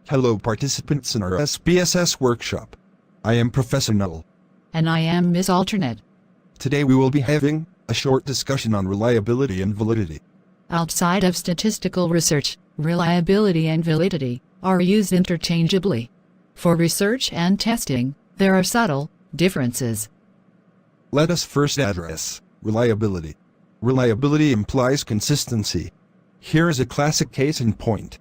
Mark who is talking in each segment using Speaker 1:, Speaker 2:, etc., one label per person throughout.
Speaker 1: Hello participants in our SPSS workshop. I am Professor Null.
Speaker 2: And I am Miss Alternate.
Speaker 1: Today we will be having a short discussion on reliability and validity.
Speaker 2: Outside of statistical research, reliability and validity are used interchangeably. For research and testing, there are subtle differences.
Speaker 1: Let us first address reliability. Reliability implies consistency. Here is a classic case in point.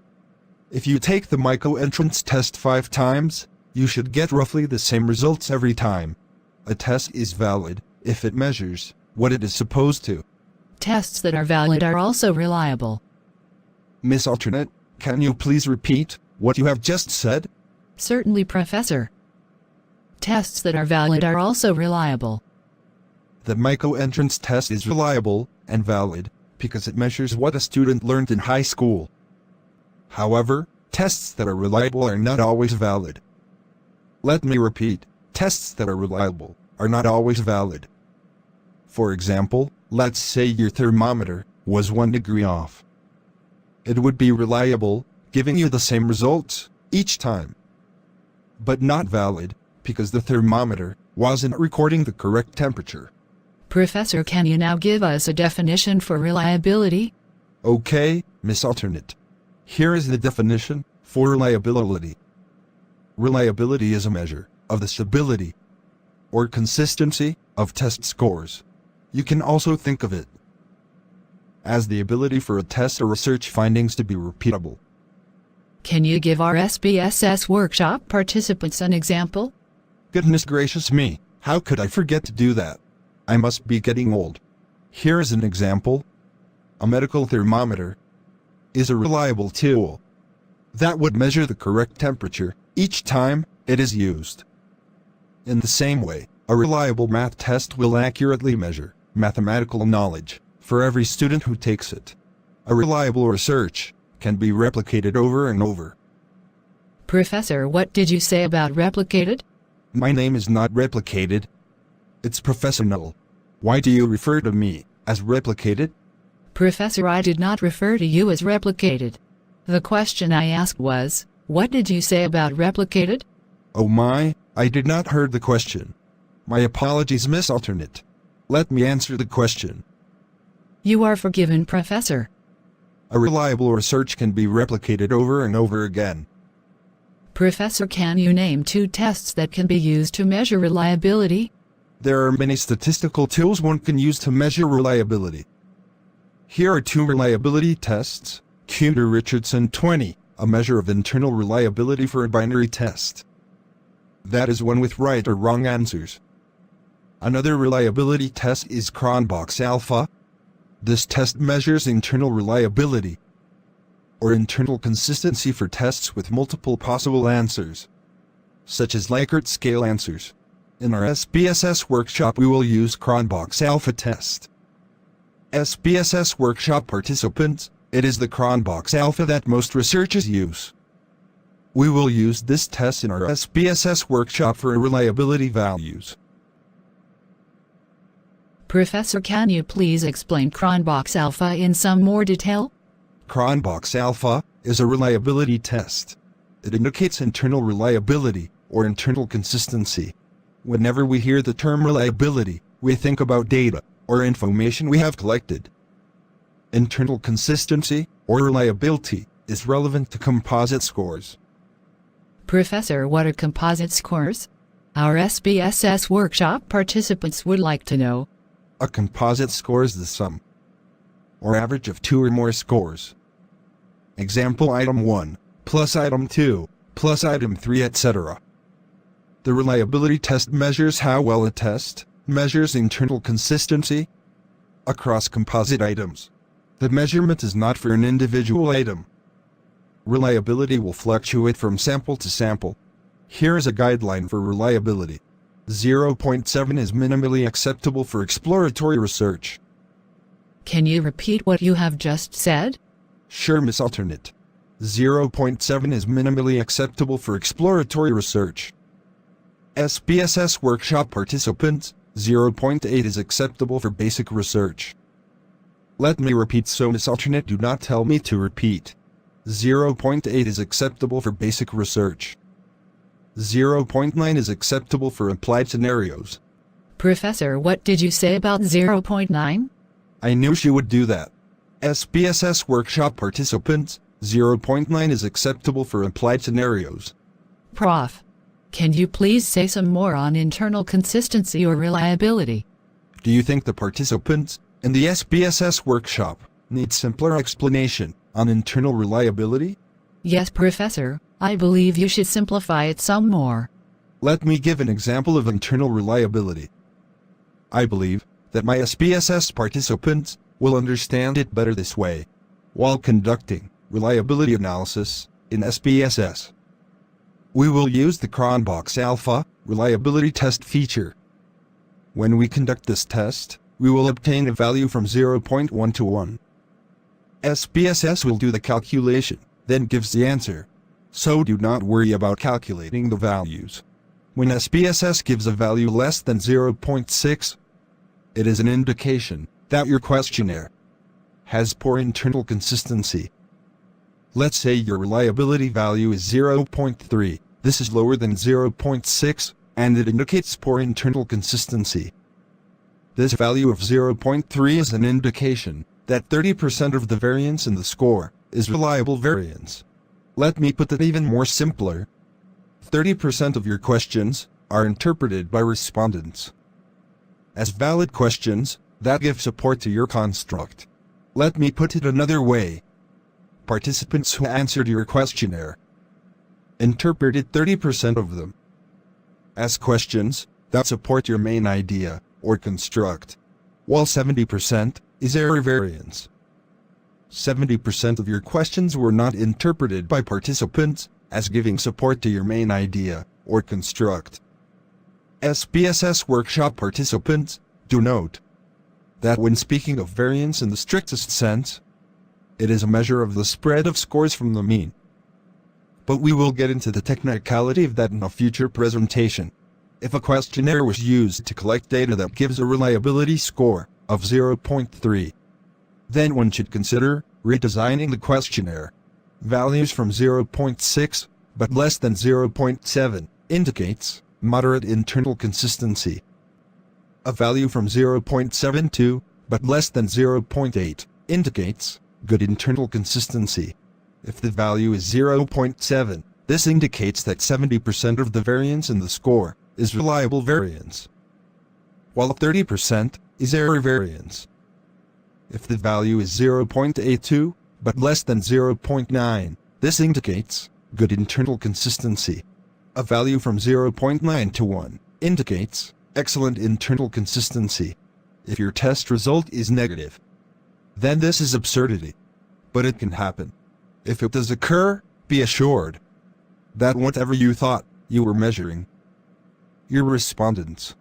Speaker 1: If you take the micro-entrance test 5 times, you should get roughly the same results every time. A test is valid if it measures what it is supposed to.
Speaker 2: Tests that are valid are also reliable.
Speaker 1: Miss Alternate, can you please repeat what you have just said?
Speaker 2: Certainly, Professor. Tests that are valid are also reliable.
Speaker 1: The micro-entrance test is reliable and valid because it measures what a student learned in high school. However, tests that are reliable are not always valid. Let me repeat, tests that are reliable are not always valid. For example, let's say your thermometer was 1 degree off. It would be reliable, giving you the same results each time. But not valid, because the thermometer wasn't recording the correct temperature.
Speaker 2: Professor, can you now give us a definition for reliability?
Speaker 1: Okay, Miss Alternate. Here is the definition for reliability. Reliability is a measure of the stability or consistency of test scores. You can also think of it as the ability for a test or research findings to be repeatable.
Speaker 2: Can you give our SPSS workshop participants an example?
Speaker 1: Goodness gracious me, how could I forget to do that? I must be getting old. Here is an example. A medical thermometer is a reliable tool that would measure the correct temperature each time it is used. In the same way, a reliable math test will accurately measure mathematical knowledge for every student who takes it. A reliable research can be replicated over and over.
Speaker 2: Professor, what did you say about replicated?
Speaker 1: My name is not replicated. It's Professor Null. Why do you refer to me as replicated?
Speaker 2: Professor, I did not refer to you as replicated. The question I asked was, what did you say about replicated?
Speaker 1: Oh my, I did not heard the question. My apologies, Miss Alternate. Let me answer the question.
Speaker 2: You are forgiven, Professor.
Speaker 1: A reliable research can be replicated over and over again.
Speaker 2: Professor, can you name 2 tests that can be used to measure reliability?
Speaker 1: There are many statistical tools one can use to measure reliability. Here are 2 reliability tests. Kuhner-Richardson 20, a measure of internal reliability for a binary test. That is one with right or wrong answers. Another reliability test is Cronbach's alpha. This test measures internal reliability or internal consistency for tests with multiple possible answers, such as Likert scale answers. In our SPSS workshop we will use Cronbach's alpha test. SPSS workshop participants, it is the Cronbach's alpha that most researchers use. We will use this test in our SPSS workshop for reliability values.
Speaker 2: Professor, can you please explain Cronbach's alpha in some more detail?
Speaker 1: Cronbach's alpha is a reliability test. It indicates internal reliability or internal consistency. Whenever we hear the term reliability, we think about data or information we have collected. Internal consistency or reliability is relevant to composite scores.
Speaker 2: Professor, what are composite scores? Our SPSS workshop participants would like to know.
Speaker 1: A composite score is the sum or average of 2 or more scores. Example: item 1 plus item 2 plus item 3, etc. The reliability test measures how well a test measures internal consistency across composite items. The measurement is not for an individual item. Reliability will fluctuate from sample to sample. Here is a guideline for reliability. 0.7 is minimally acceptable for exploratory research.
Speaker 2: Can you repeat what you have just said?
Speaker 1: Sure, Miss Alternate. 0.7 is minimally acceptable for exploratory research. SPSS workshop participants, 0.8 is acceptable for basic research. Let me repeat so Miss Alternate do not tell me to repeat. 0.8 is acceptable for basic research. 0.9 is acceptable for applied scenarios.
Speaker 2: Professor, what did you say about 0.9?
Speaker 1: I knew she would do that. SPSS workshop participants, 0.9 is acceptable for applied scenarios.
Speaker 2: Prof. Can you please say some more on internal consistency or reliability?
Speaker 1: Do you think the participants in the SPSS workshop need simpler explanation on internal reliability?
Speaker 2: Yes, Professor, I believe you should simplify it some more.
Speaker 1: Let me give an example of internal reliability. I believe that my SPSS participants will understand it better this way. While conducting reliability analysis in SPSS, we will use the Cronbach's alpha reliability test feature. When we conduct this test, we will obtain a value from 0.1 to 1. SPSS will do the calculation, then gives the answer. So do not worry about calculating the values. When SPSS gives a value less than 0.6, it is an indication that your questionnaire has poor internal consistency. Let's say your reliability value is 0.3. This is lower than 0.6, and it indicates poor internal consistency. This value of 0.3 is an indication that 30% of the variance in the score is reliable variance. Let me put it even more simpler. 30% of your questions are interpreted by respondents as valid questions that give support to your construct. Let me put it another way. Participants who answered your questionnaire interpreted 30% of them as questions that support your main idea or construct, while 70% is error variance. 70% of your questions were not interpreted by participants as giving support to your main idea or construct. SPSS workshop participants, do note that when speaking of variance in the strictest sense, it is a measure of the spread of scores from the mean. But we will get into the technicality of that in a future presentation. If a questionnaire was used to collect data that gives a reliability score of 0.3, then one should consider redesigning the questionnaire. Values from 0.6 but less than 0.7 indicates moderate internal consistency. A value from 0.72 but less than 0.8 indicates good internal consistency. If the value is 0.7, this indicates that 70% of the variance in the score is reliable variance, while 30% is error variance. If the value is 0.82 but less than 0.9, this indicates good internal consistency. A value from 0.9 to 1 indicates excellent internal consistency. If your test result is negative, then this is absurdity. But it can happen. If it does occur, be assured that whatever you thought you were measuring, your respondents,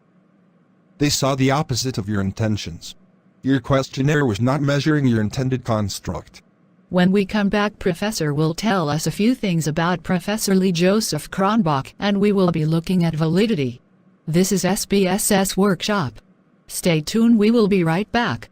Speaker 1: they saw the opposite of your intentions. Your questionnaire was not measuring your intended construct.
Speaker 2: When we come back, Professor will tell us a few things about Professor Lee Joseph Cronbach, and we will be looking at validity. This is SPSS Workshop. Stay tuned, we will be right back.